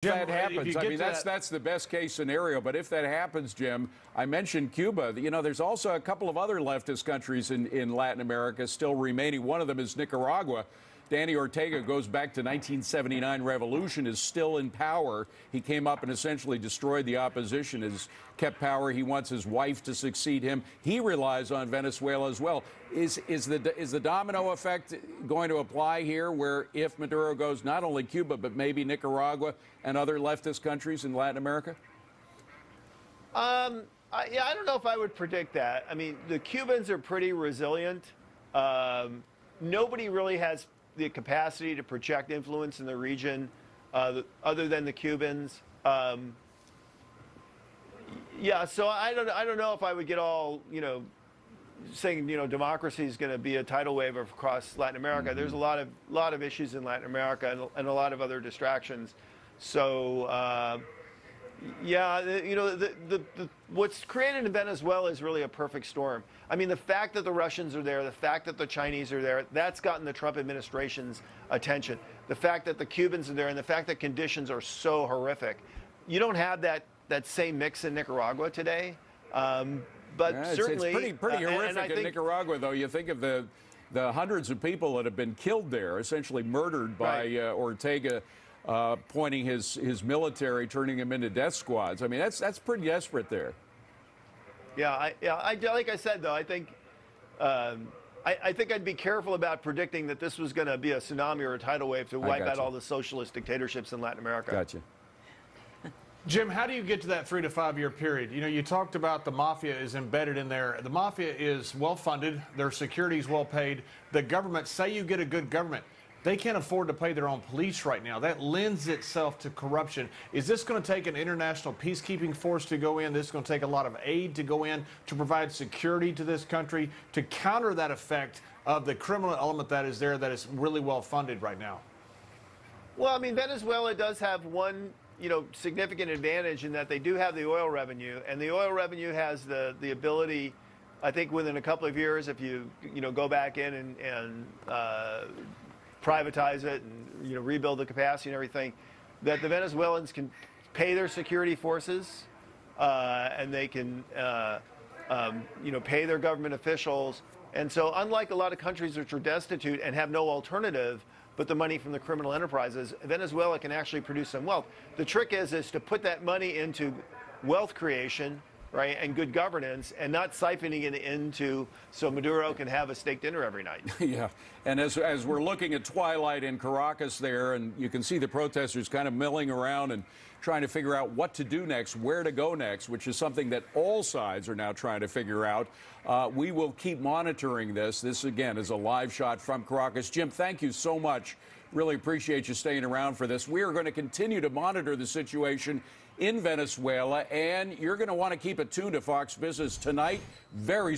Jim, that happens. I mean, that's the best case scenario. But if that happens, Jim, I mentioned Cuba. You know, there's also a couple of other leftist countries in Latin America still remaining. One of them is Nicaragua. Danny Ortega goes back to 1979 revolution, is still in power. He came up and essentially destroyed the opposition, has kept power. He wants his wife to succeed him. He relies on Venezuela as well. Is the domino effect going to apply here, where if Maduro goes, not only Cuba, but maybe Nicaragua and other leftist countries in Latin America? Yeah, I don't know if I would predict that. I mean, the Cubans are pretty resilient. Nobody really has the capacity to project influence in the region other than the Cubans. Yeah, so I don't know if I would get all, saying, democracy is going to be a tidal wave across Latin America. There's a lot of issues in Latin America and a lot of other distractions. So, yeah, what's created in Venezuela is really a perfect storm. I mean, the fact that the Russians are there, the fact that the Chinese are there, that's gotten the Trump administration's attention. The fact that the Cubans are there and the fact that conditions are so horrific. You don't have that same mix in Nicaragua today. But yeah, certainly, it's pretty horrific in Nicaragua, though. You think of the hundreds of people that have been killed there, essentially murdered by Ortega. Pointing his military, turning him into death squads. I mean, that's pretty desperate there. Yeah, like I said, though, I think I'd be careful about predicting that this was going to be a tsunami or a tidal wave to wipe out all the socialist dictatorships in Latin America. Gotcha. Jim, how do you get to that 3 to 5 year period? You talked about the mafia is embedded in there. The mafia is well funded. Their security is well paid. The government, say you get a good government, they can't afford to pay their own police right now. That lends itself to corruption. Is this going to take an international peacekeeping force to go in? This is going to take a lot of aid to go in to provide security to this country to counter that effect of the criminal element that is there that is really well funded right now? Well, I mean, Venezuela does have one, significant advantage in that they do have the oil revenue, and the oil revenue has the ability, I think within a couple of years, if you go back in and privatize it and rebuild the capacity and everything, that the Venezuelans can pay their security forces and they can pay their government officials. And so unlike a lot of countries which are destitute and have no alternative but the money from the criminal enterprises, Venezuela can actually produce some wealth. The trick is to put that money into wealth creation, right, and good governance, and not siphoning it into so Maduro can have a steak dinner every night. Yeah, and as we're looking at twilight in Caracas there, and you can see the protesters kind of milling around and trying to figure out what to do next, where to go next, which is something that all sides are now trying to figure out. We will keep monitoring this. This, again, is a live shot from Caracas. Jim, thank you so much. Really appreciate you staying around for this. We are going to continue to monitor the situation in Venezuela, and you're going to want to keep it tuned to Fox Business tonight. Very